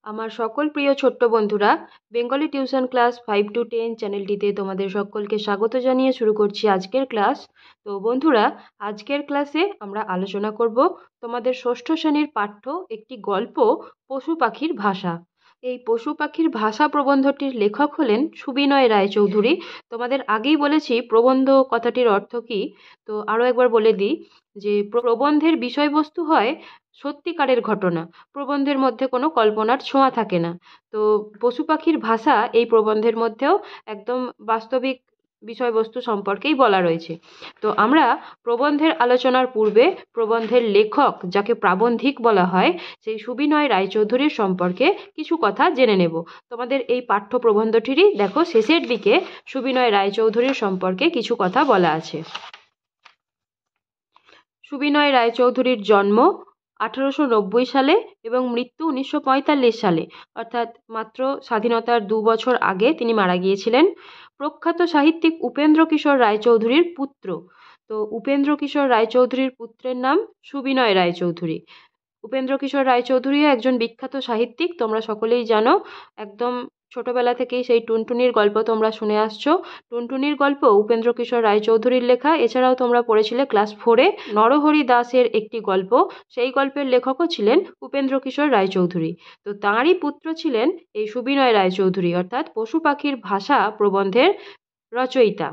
আমার সকল প্রিয় ছোট্ট বন্ধুরা, বেঙ্গলি টিউশন ক্লাস 5 to 10 চ্যানেলটিতে তোমাদের সকলকে স্বাগত জানিয়ে শুরু করছি আজকের ক্লাস। তো বন্ধুরা, আজকের ক্লাসে আমরা আলোচনা করব তোমাদের ষষ্ঠ শ্রেণীর পাঠ্য একটি গল্প, পশু পাখির ভাষা। এই পশু পাখির ভাষা প্রবন্ধটির লেখক হলেন সুবিনয় রায়চৌধুরী। তোমাদের আগেই বলেছি প্রবন্ধ কথাটির অর্থ কী, তো আরও একবার বলে দিই যে প্রবন্ধের বিষয়বস্তু হয় সত্যিকারের ঘটনা। প্রবন্ধের মধ্যে কোনো কল্পনার ছোঁয়া থাকে না। তো পশু পাখির ভাষা এই প্রবন্ধের মধ্যেও একদম বাস্তবিক বিষয়বস্তু সম্পর্কেই বলা রয়েছে। তো আমরা প্রবন্ধের আলোচনার পূর্বে প্রবন্ধের লেখক, যাকে প্রাবন্ধিক বলা হয়, সেই সুবিনয় রায়চৌধুরীর সম্পর্কে কিছু কথা জেনে নেব। তোমাদের এই পাঠ্য প্রবন্ধটিরই দেখো শেষের দিকে সুবিনয় রায়চৌধুরীর সম্পর্কে কিছু কথা বলা আছে। সুবিনয় রায়চৌধুরীর জন্ম 1890 সালে এবং মৃত্যু 1945 সালে, অর্থাৎ মাত্র স্বাধীনতার 2 বছর আগে তিনি মারা গিয়েছিলেন। প্রখ্যাত সাহিত্যিক উপেন্দ্র কিশোর রায়চৌধুরীর পুত্র। তো উপেন্দ্র কিশোর রায়চৌধুরীর পুত্রের নাম সুবিনয় রায়চৌধুরী। উপেন্দ্র কিশোর রায়চৌধুরীও একজন বিখ্যাত সাহিত্যিক, তোমরা সকলেই জানো। একদম ছোটবেলা থেকেই সেই টুনটুনির গল্প তোমরা শুনে আসছো। টুনটুনির গল্প উপেন্দ্র কিশোর রায়চৌধুরীর লেখা। এছাড়াও তোমরা পড়েছিলে ক্লাস 4-এ নরহরি দাসের একটি গল্প, সেই গল্পের লেখকও ছিলেন উপেন্দ্র কিশোর রায়চৌধুরী। তো তাঁরই পুত্র ছিলেন এই সুবিনয় রায়চৌধুরী, অর্থাৎ পশু পাখির ভাষা প্রবন্ধের রচয়িতা।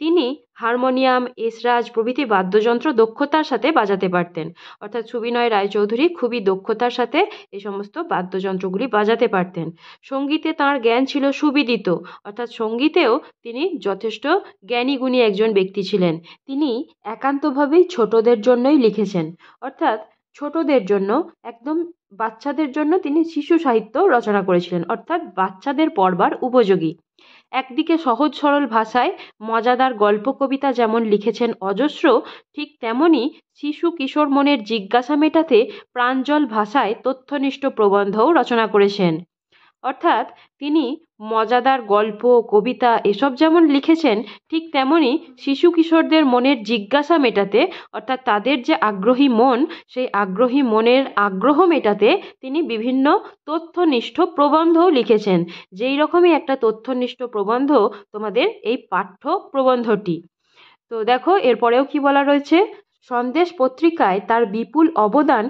তিনি হারমোনিয়াম, এসরাজ প্রভৃতি বাদ্যযন্ত্র দক্ষতার সাথে বাজাতে পারতেন। অর্থাৎ সুবিনয় রায়চৌধুরী খুবই দক্ষতার সাথে এই সমস্ত বাদ্যযন্ত্রগুলি বাজাতে পারতেন। সঙ্গীতে তাঁর জ্ঞান ছিল সুবিদিত, অর্থাৎ সঙ্গীতেও তিনি যথেষ্ট জ্ঞানীগুণী একজন ব্যক্তি ছিলেন। তিনি একান্তভাবেই ছোটদের জন্যই লিখেছেন, অর্থাৎ ছোটদের জন্য, একদম বাচ্চাদের জন্য তিনি শিশু সাহিত্য রচনা করেছিলেন, অর্থাৎ বাচ্চাদের পড়বার উপযোগী। একদিকে সহজ সরল ভাষায় মজাদার গল্প কবিতা যেমন লিখেছেন অজস্র, ঠিক তেমনি শিশু কিশোর মনের জিজ্ঞাসা মেটাতে প্রাঞ্জল ভাষায় তথ্যনিষ্ঠ প্রবন্ধও রচনা করেছেন। অর্থাৎ তিনি মজাদার গল্প কবিতা এসব যেমন লিখেছেন, ঠিক তেমনি শিশু কিশোরদের মনের জিজ্ঞাসা মেটাতে, অর্থাৎ তাদের যে আগ্রহী মন, সেই আগ্রহী মনের আগ্রহ মেটাতে তিনি বিভিন্ন তথ্যনিষ্ঠ প্রবন্ধও লিখেছেন। যেই রকমই একটা তথ্যনিষ্ঠ প্রবন্ধ তোমাদের এই পাঠ্য প্রবন্ধটি। তো দেখো এরপরেও কি বলা রয়েছে। সন্দেশ পত্রিকায় তার বিপুল অবদান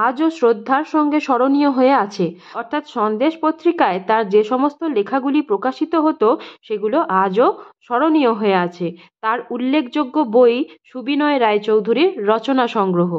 আজও শ্রদ্ধার সঙ্গে স্মরণীয় হয়ে আছে। অর্থাৎ সন্দেশ পত্রিকায় তার যে সমস্ত লেখাগুলি প্রকাশিত হতো সেগুলো আজও স্মরণীয় হয়ে আছে। তার উল্লেখযোগ্য বই সুবিনয় রায়চৌধুরীর রচনা সংগ্রহ।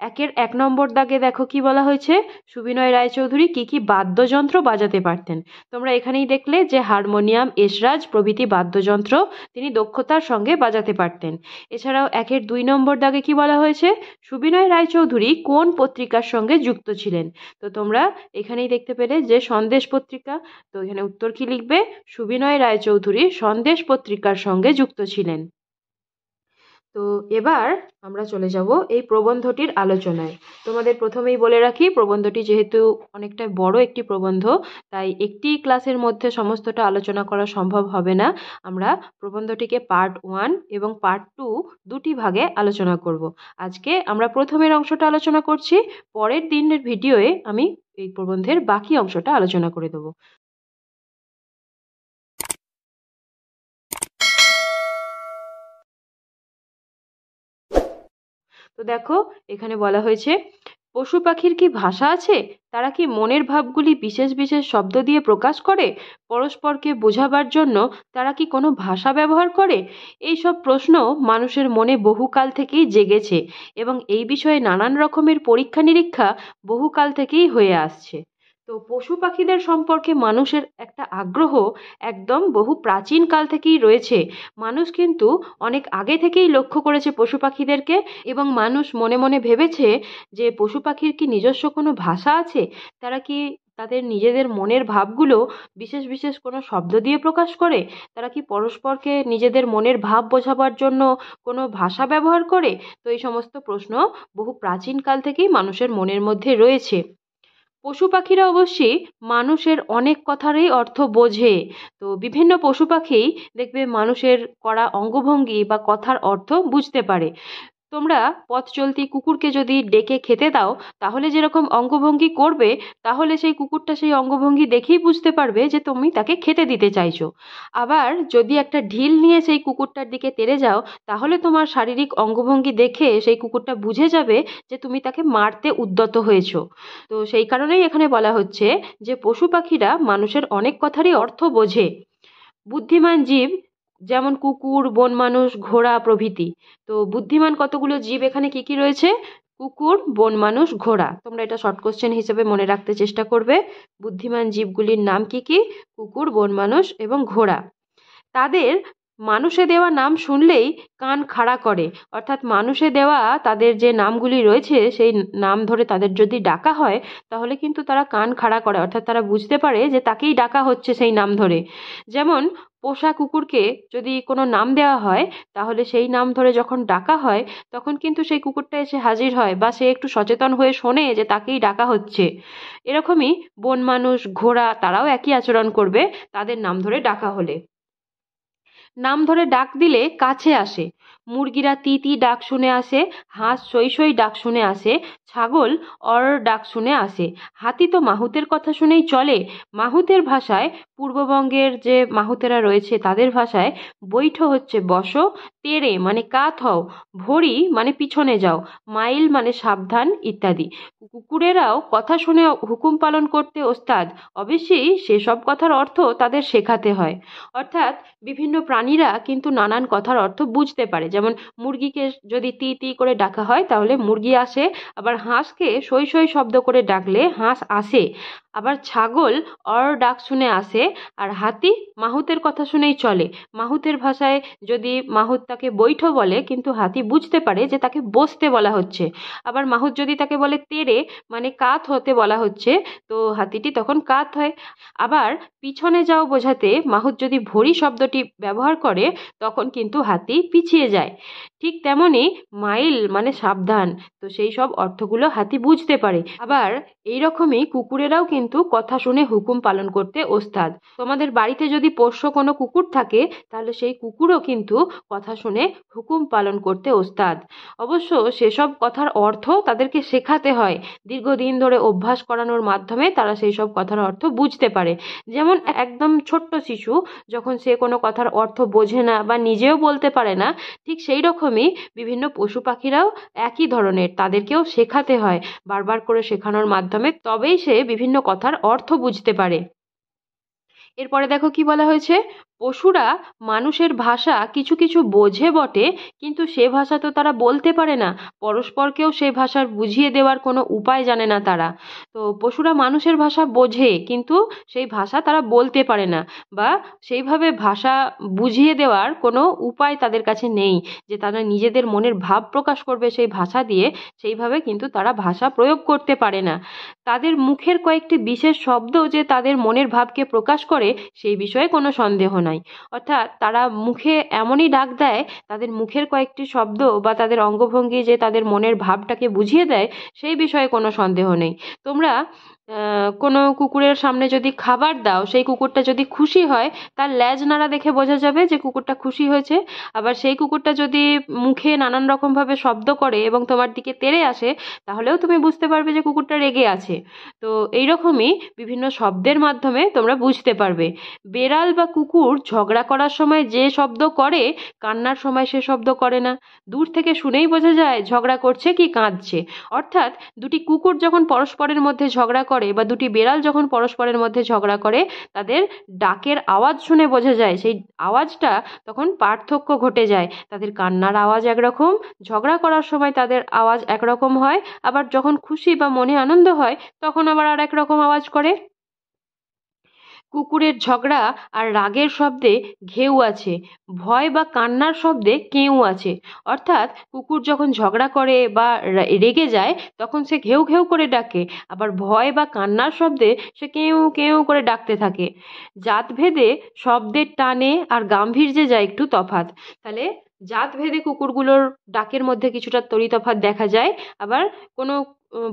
1 নম্বর দাগে দেখো কি বলা হয়েছে। সুবিনয় রায়চৌধুরী কি কি বাদ্যযন্ত্র বাজাতে পারতেন। তোমরা এখানেই দেখলে যে হারমোনিয়াম, এসরাজ প্রভৃতি বাদ্যযন্ত্র তিনি দক্ষতার সঙ্গে বাজাতে পারতেন। এছাড়াও 2 নম্বর দাগে কি বলা হয়েছে, সুবিনয় রায়চৌধুরী কোন পত্রিকার সঙ্গে যুক্ত ছিলেন। তো তোমরা এখানেই দেখতে পেলে যে সন্দেশ পত্রিকা। তো এখানে উত্তর কি লিখবে, সুবিনয় রায়চৌধুরী সন্দেশ পত্রিকার সঙ্গে যুক্ত ছিলেন। তো এবার আমরা চলে যাব এই প্রবন্ধটির আলোচনায়। তোমাদের প্রথমেই বলে রাখি, প্রবন্ধটি যেহেতু অনেকটা বড় একটি প্রবন্ধ, তাই একটি ক্লাসের মধ্যে সমস্তটা আলোচনা করা সম্ভব হবে না। আমরা প্রবন্ধটিকে পার্ট 1 এবং পার্ট 2 দুটি ভাগে আলোচনা করব। আজকে আমরা প্রথমের অংশটা আলোচনা করছি, পরের দিনের ভিডিওয়ে আমি এই প্রবন্ধের বাকি অংশটা আলোচনা করে দেবো। তো দেখো এখানে বলা হয়েছে, পশু পাখির কি ভাষা আছে? তারা কি মনের ভাবগুলি বিশেষ বিশেষ শব্দ দিয়ে প্রকাশ করে? পরস্পরকে বোঝাবার জন্য তারা কি কোনো ভাষা ব্যবহার করে? এই সব প্রশ্ন মানুষের মনে বহুকাল থেকেই জেগেছে এবং এই বিষয়ে নানান রকমের পরীক্ষা নিরীক্ষা বহুকাল থেকেই হয়ে আসছে। তো পশু পাখিদের সম্পর্কে মানুষের একটা আগ্রহ একদম বহু প্রাচীন কাল থেকেই রয়েছে। মানুষ কিন্তু অনেক আগে থেকেই লক্ষ্য করেছে পশু পাখিদেরকে, এবং মানুষ মনে মনে ভেবেছে যে পশু পাখির কি নিজস্ব কোনো ভাষা আছে? তারা কি তাদের নিজেদের মনের ভাবগুলো বিশেষ বিশেষ কোনো শব্দ দিয়ে প্রকাশ করে? তারা কি পরস্পরকে নিজেদের মনের ভাব বোঝাবার জন্য কোনো ভাষা ব্যবহার করে? তো এই সমস্ত প্রশ্ন বহু প্রাচীনকাল থেকেই মানুষের মনের মধ্যে রয়েছে। পশু পাখিরা অবশ্যই মানুষের অনেক কথারই অর্থ বোঝে। তো বিভিন্ন পশু পাখি দেখবে মানুষের করা অঙ্গভঙ্গি বা কথার অর্থ বুঝতে পারে। তোমরা পথ চলতি কুকুরকে যদি ডেকে খেতে দাও, তাহলে যেরকম অঙ্গভঙ্গি করবে, তাহলে সেই কুকুরটা সেই অঙ্গভঙ্গি দেখেই বুঝতে পারবে যে তুমি তাকে খেতে দিতে চাইছো। আবার যদি একটা ঢিল নিয়ে সেই কুকুরটার দিকে তেড়ে যাও, তাহলে তোমার শারীরিক অঙ্গভঙ্গি দেখে সেই কুকুরটা বুঝে যাবে যে তুমি তাকে মারতে উদ্যত হয়েছো। তো সেই কারণেই এখানে বলা হচ্ছে যে পশু পাখিরা মানুষের অনেক কথারই অর্থ বোঝে। বুদ্ধিমান জীব যেমন কুকুর, বন মানুষ, ঘোড়া প্রভৃতি। তো বুদ্ধিমান কতগুলো জীব এখানে কি কি রয়েছে? কুকুর, বন মানুষ, ঘোড়া। তোমরা এটা শর্ট কোশ্চেন হিসেবে মনে রাখতে চেষ্টা করবে। বুদ্ধিমান জীবগুলির নাম কি কি? কুকুর, বন মানুষ এবং ঘোড়া। তাদের মানুষে দেওয়া নাম শুনলেই কান খাড়া করে, অর্থাৎ মানুষে দেওয়া তাদের যে নামগুলি রয়েছে সেই নাম ধরে তাদের যদি ডাকা হয়, তাহলে কিন্তু তারা কান খাড়া করে, অর্থাৎ তারা বুঝতে পারে যে তাকেই ডাকা হচ্ছে সেই নাম ধরে। যেমন পোষা কুকুরকে যদি কোনো নাম দেওয়া হয়, তাহলে সেই নাম ধরে যখন ডাকা হয়, তখন কিন্তু সেই কুকুরটা এসে হাজির হয় বা সে একটু সচেতন হয়ে শোনে যে তাকেই ডাকা হচ্ছে। এরকমই বন মানুষ, ঘোড়া তারাও একই আচরণ করবে তাদের নাম ধরে ডাকা হলে। নাম ধরে ডাক দিলে কাছে আসে। মুরগিরা তি তি ডাক শুনে আসে, হাঁস সই সই ডাক শুনে আসে, ছাগল অর ডাক শুনে আসে। হাতি তো মাহুতের কথা শুনেই চলে। মাহুতের ভাষায়, পূর্ববঙ্গের যে মাহুতেরা রয়েছে তাদের ভাষায়, বৈঠো হচ্ছে বসো, তেড়ে মানে কাত হও, ভরি মানে পিছনে যাও, মাইল মানে সাবধান ইত্যাদি। কুকুরেরাও কথা শুনে হুকুম পালন করতে ওস্তাদ। অবশ্যই সেসব কথার অর্থ তাদের শেখাতে হয়। অর্থাৎ বিভিন্ন প্রাণীরা কিন্তু নানান কথার অর্থ বুঝতে পারে। যেমন মুরগিকে যদি তি তি করে ডাকা হয়, তাহলে মুরগি আসে। আবার হাঁসকে সই সই শব্দ করে ডাকলে হাঁস আসে। আবার ছাগল অর ডাক শুনে আসে। আর হাতি মাহুতের কথা শুনেই চলে। মাহুতের ভাষায় যদি মাহুত তাকে বৈঠো বলে, কিন্তু হাতি বুঝতে পারে যে তাকে বসতে বলা হচ্ছে। আবার মাহুত যদি তাকে বলে তেড়ে মানে কাত হতে বলা হচ্ছে, তো হাতিটি তখন কাত হয়। আবার পিছনে যাও বোঝাতে মাহুত যদি ভরি শব্দটি ব্যবহার করে, তখন কিন্তু হাতি পিছিয়ে যায়। ঠিক তেমনি মাইল মানে সাবধান। তো সেই সব অর্থগুলো হাতি বুঝতে পারে। আবার এই রকমই কুকুরেরাও কিন্তু কথা শুনে হুকুম পালন করতে ওস্তাদ। তোমাদের বাড়িতে যদি পোষ্য কোনো কুকুর থাকে, তাহলে সেই কুকুরও কিন্তু কথা শুনে হুকুম পালন করতে ওস্তাদ। অবশ্য সেসব কথার অর্থ তাদেরকে শেখাতে হয়। দীর্ঘদিন ধরে অভ্যাস করানোর মাধ্যমে তারা সেই সব কথার অর্থ বুঝতে পারে। যেমন একদম ছোট্ট শিশু যখন সে কোনো কথার অর্থ বোঝে না বা নিজেও বলতে পারে না, ঠিক সেই রকমই বিভিন্ন পশু পাখিরাও একই ধরনের, তাদেরকেও শেখাতে হয়। বারবার করে শেখানোর মাধ্যমে তবেই সে বিভিন্ন কথার অর্থ বুঝতে পারে। এরপরে দেখো কি বলা হয়েছে? পশুরা মানুষের ভাষা কিছু কিছু বোঝে বটে, কিন্তু সে ভাষা তো তারা বলতে পারে না। পরস্পরকেও সেই ভাষার বুঝিয়ে দেওয়ার কোনো উপায় জানে না তারা। তো পশুরা মানুষের ভাষা বোঝে, কিন্তু সেই ভাষা তারা বলতে পারে না, বা সেইভাবে ভাষা বুঝিয়ে দেওয়ার কোনো উপায় তাদের কাছে নেই যে তারা নিজেদের মনের ভাব প্রকাশ করবে সেই ভাষা দিয়ে। সেইভাবে কিন্তু তারা ভাষা প্রয়োগ করতে পারে না। তাদের মুখের কয়েকটি বিশেষ শব্দ যে তাদের মনের ভাবকে প্রকাশ করে, সেই বিষয়ে কোনো সন্দেহ নাই। অর্থাৎ তারা মুখে এমনই ডাক দেয়, তাদের মুখের কয়েকটি শব্দ বা তাদের অঙ্গভঙ্গি যে তাদের মনের ভাবটাকে বুঝিয়ে দেয়, সেই বিষয়ে কোনো সন্দেহ নেই। তোমরা কোনো কুকুরের সামনে যদি খাবার দাও, সেই কুকুরটা যদি খুশি হয়, তার ল্যাজ নাড়া দেখে বোঝা যাবে যে কুকুরটা খুশি হয়েছে। আবার সেই কুকুরটা যদি মুখে নানান রকমভাবে শব্দ করে এবং তোমার দিকে তেড়ে আসে, তাহলেও তুমি বুঝতে পারবে যে কুকুরটা রেগে আছে। তো এইরকমই বিভিন্ন শব্দের মাধ্যমে তোমরা বুঝতে পারবে। বেড়াল বা কুকুর ঝগড়া করার সময় যে শব্দ করে, কান্নার সময় সে শব্দ করে না। দূর থেকে শুনেই বোঝা যায় ঝগড়া করছে কি কাঁদছে। অর্থাৎ দুটি কুকুর যখন পরস্পরের মধ্যে ঝগড়া করে বা দুটি বেড়াল যখন পরস্পরের মধ্যে ঝগড়া করে, তাদের ডাকের আওয়াজ শুনে বোঝা যায়, সেই আওয়াজটা তখন পার্থক্য ঘটে যায়। তাদের কান্নার আওয়াজ একরকম, ঝগড়া করার সময় তাদের আওয়াজ একরকম হয়। আবার যখন খুশি বা মনে আনন্দ হয়, তখন আবার আর এক রকম আওয়াজ করে। কুকুরের ঝগড়া আর রাগের শব্দে ঘেউ আছে, ভয় বা কান্নার শব্দে কেউ আছে। অর্থাৎ কুকুর যখন ঝগড়া করে বা রেগে যায়, তখন সে ঘেউ ঘেউ করে ডাকে। আবার ভয় বা কান্নার শব্দে সে কেউ কেউ করে ডাকতে থাকে। জাতভেদে শব্দের টানে আর গাম্ভীর্যে যায় একটু তফাৎ। তাহলে জাতভেদে কুকুরগুলোর ডাকের মধ্যে কিছুটা তরিতফাৎ দেখা যায়। আবার কোনো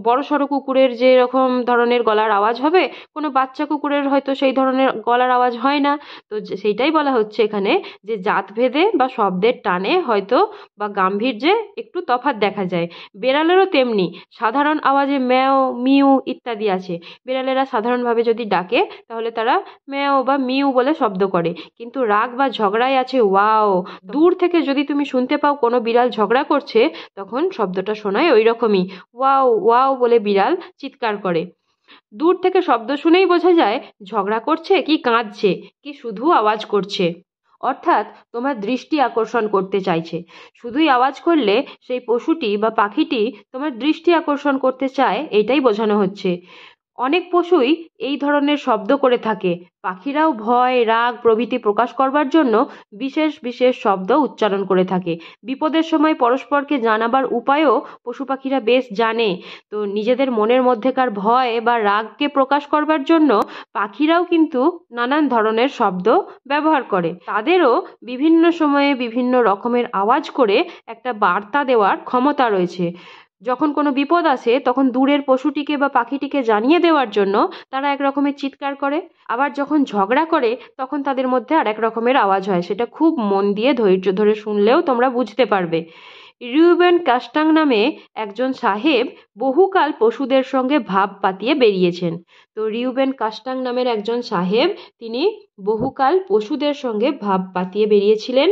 বড়সড় কুকুরের যেরকম ধরনের গলার আওয়াজ হবে, কোনো বাচ্চা কুকুরের হয়তো সেই ধরনের গলার আওয়াজ হয় না। তো সেইটাই বলা হচ্ছে এখানে যে জাতভেদে বা শব্দের টানে হয়তো বা গাম্ভীর্যে একটু তফাৎ দেখা যায়। বেড়ালেরও তেমনি সাধারণ আওয়াজে ম্যাও, মিউ ইত্যাদি আছে। বিড়ালেরা সাধারণভাবে যদি ডাকে তাহলে তারা ম্যাও বা মিউ বলে শব্দ করে, কিন্তু রাগ বা ঝগড়ায় আছে ওয়াও। দূর থেকে যদি তুমি শুনতে পাও কোনো বিড়াল ঝগড়া করছে, তখন শব্দটা শোনায় ওই রকমই, ওয়াও ওয়াও বলে বিড়াল চিৎকার করে। দূর থেকে শব্দ শুনেই বোঝা যায় ঝগড়া করছে কি কাঁদছে কি শুধু আওয়াজ করছে। অর্থাৎ তোমার দৃষ্টি আকর্ষণ করতে চাইছে। শুধুই আওয়াজ করলে সেই পশুটি বা পাখিটি তোমার দৃষ্টি আকর্ষণ করতে চায়, এটাই বোঝানো হচ্ছে। অনেক পশুই এই ধরনের শব্দ করে থাকে। পাখিরাও ভয়, রাগ প্রভৃতি প্রকাশ করবার জন্য বিশেষ বিশেষ শব্দ উচ্চারণ করে থাকে। বিপদের সময় পরস্পরকে জানাবার উপায়ও পশু পাখিরা বেশ জানে। তো নিজেদের মনের মধ্যেকার ভয় বা রাগকে প্রকাশ করবার জন্য পাখিরাও কিন্তু নানান ধরনের শব্দ ব্যবহার করে। তাদেরও বিভিন্ন সময়ে বিভিন্ন রকমের আওয়াজ করে একটা বার্তা দেওয়ার ক্ষমতা রয়েছে। যখন কোনো বিপদ আসে তখন দূরের পশুটিকে বা পাখিটিকে জানিয়ে দেওয়ার জন্য তারা এক রকমের চিৎকার করে। আবার যখন ঝগড়া করে তখন তাদের মধ্যে আর এক রকমের আওয়াজ হয়। সেটা খুব মন দিয়ে ধৈর্য ধরে শুনলেও তোমরা বুঝতে পারবে। রিউবেন কাস্টাং নামে একজন সাহেব বহুকাল পশুদের সঙ্গে ভাব পাতিয়ে বেরিয়েছেন। তো রিউবেন কাস্টাং নামের একজন সাহেব, তিনি বহুকাল পশুদের সঙ্গে ভাব পাতিয়ে বেরিয়েছিলেন।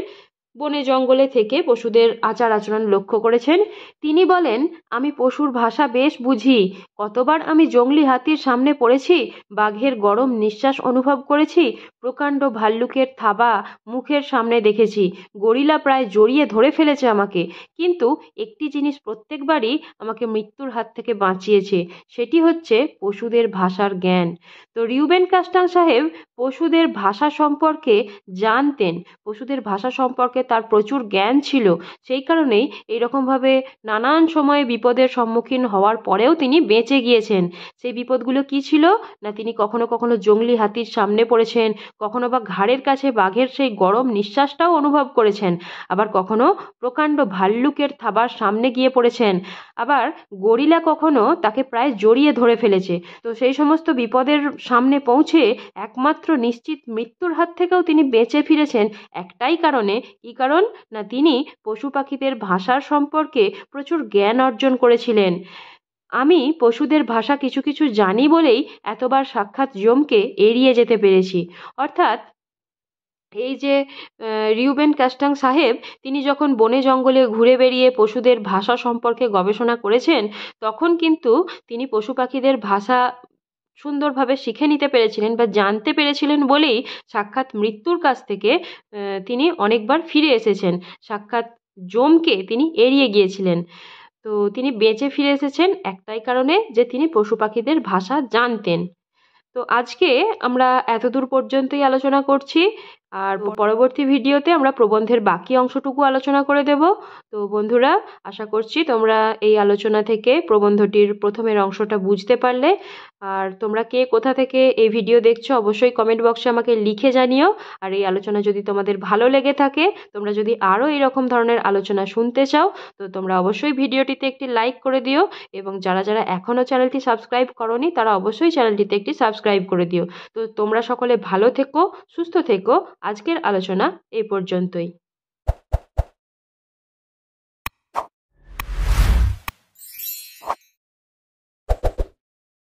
বনে জঙ্গলে থেকে পশুদের আচার আচরণ লক্ষ্য করেছেন। তিনি বলেন, আমি পশুর ভাষা বেশ বুঝি। কতবার আমি জংলি হাতির সামনে পড়েছি, বাঘের গরম নিঃশ্বাস অনুভব করেছি, প্রকাণ্ড ভাল্লুকের থাবা মুখের সামনে দেখেছি, গরিলা প্রায় জড়িয়ে ধরে ফেলেছে আমাকে, কিন্তু একটি জিনিস প্রত্যেকবারই আমাকে মৃত্যুর হাত থেকে বাঁচিয়েছে, সেটি হচ্ছে পশুদের ভাষার জ্ঞান। তো রিউবেন কাস্টাং সাহেব পশুদের ভাষা সম্পর্কে জানতেন। পশুদের ভাষা সম্পর্কে তার প্রচুর জ্ঞান ছিল। সেই কারণেই এইরকমভাবে নানান সময়ে বিপদের সম্মুখীন হওয়ার পরেও তিনি বেঁচে গিয়েছেন। সেই বিপদগুলো কি ছিল না, তিনি কখনো কখনো জংলি হাতির সামনে পড়েছেন, কখনো বা ঘাড়ের কাছে বাঘের সেই গরম নিঃশ্বাসটাও অনুভব করেছেন, আবার কখনো প্রকাণ্ড ভাল্লুকের থাবার সামনে গিয়ে পড়েছেন, আবার গরিলা কখনো তাকে প্রায় জড়িয়ে ধরে ফেলেছে। তো সেই সমস্ত বিপদের সামনে পৌঁছে একমাত্র নিশ্চিত মৃত্যুর হাত থেকেও তিনি বেঁচে ফিরেছেন একটাই কারণে। কী কারণ না, তিনি পশু পাখিদের ভাষার সম্পর্কে প্রচুর জ্ঞান অর্জন করেছিলেন। আমি পশুদের ভাষা কিছু কিছু জানি বলেই এতবার সাক্ষাৎ যমকে এড়িয়ে যেতে পেরেছি। অর্থাৎ এই যে রিউবেন কাস্টাং সাহেব, তিনি যখন বনে জঙ্গলে ঘুরে বেরিয়ে পশুদের ভাষা সম্পর্কে গবেষণা করেছেন, তখন কিন্তু তিনি পশু পাখিদের ভাষা সুন্দরভাবে শিখে নিতে পেরেছিলেন বা জানতে পেরেছিলেন বলেই সাক্ষাৎ মৃত্যুর কাছ থেকে তিনি অনেকবার ফিরে এসেছেন। সাক্ষাৎ যমকে তিনি এড়িয়ে গিয়েছিলেন। তো তিনি বেঁচে ফিরে এসেছেন একটাই কারণে, যে তিনি পশু পাখিদের ভাষা জানতেন। তো আজকে আমরা এতদূর পর্যন্তই আলোচনা করছি, আর পরবর্তী ভিডিওতে আমরা প্রবন্ধের বাকি অংশটুকু আলোচনা করে দেব। তো বন্ধুরা, আশা করছি তোমরা এই আলোচনা থেকে প্রবন্ধটির প্রথমের অংশটা বুঝতে পারলে। আর তোমরা কে কোথা থেকে এই ভিডিও দেখছো অবশ্যই কমেন্ট বক্সে আমাকে লিখে জানিও। আর এই আলোচনা যদি তোমাদের ভালো লেগে থাকে, তোমরা যদি আরও এইরকম ধরনের আলোচনা শুনতে চাও, তো তোমরা অবশ্যই ভিডিওটিতে একটি লাইক করে দিও, এবং যারা যারা এখনও চ্যানেলটি সাবস্ক্রাইব করোনি তারা অবশ্যই চ্যানেলটিতে একটি সাবস্ক্রাইব করে দিও। তো তোমরা সকলে ভালো থেকো, সুস্থ থেকো। আজকের আলোচনা এই পর্যন্তই।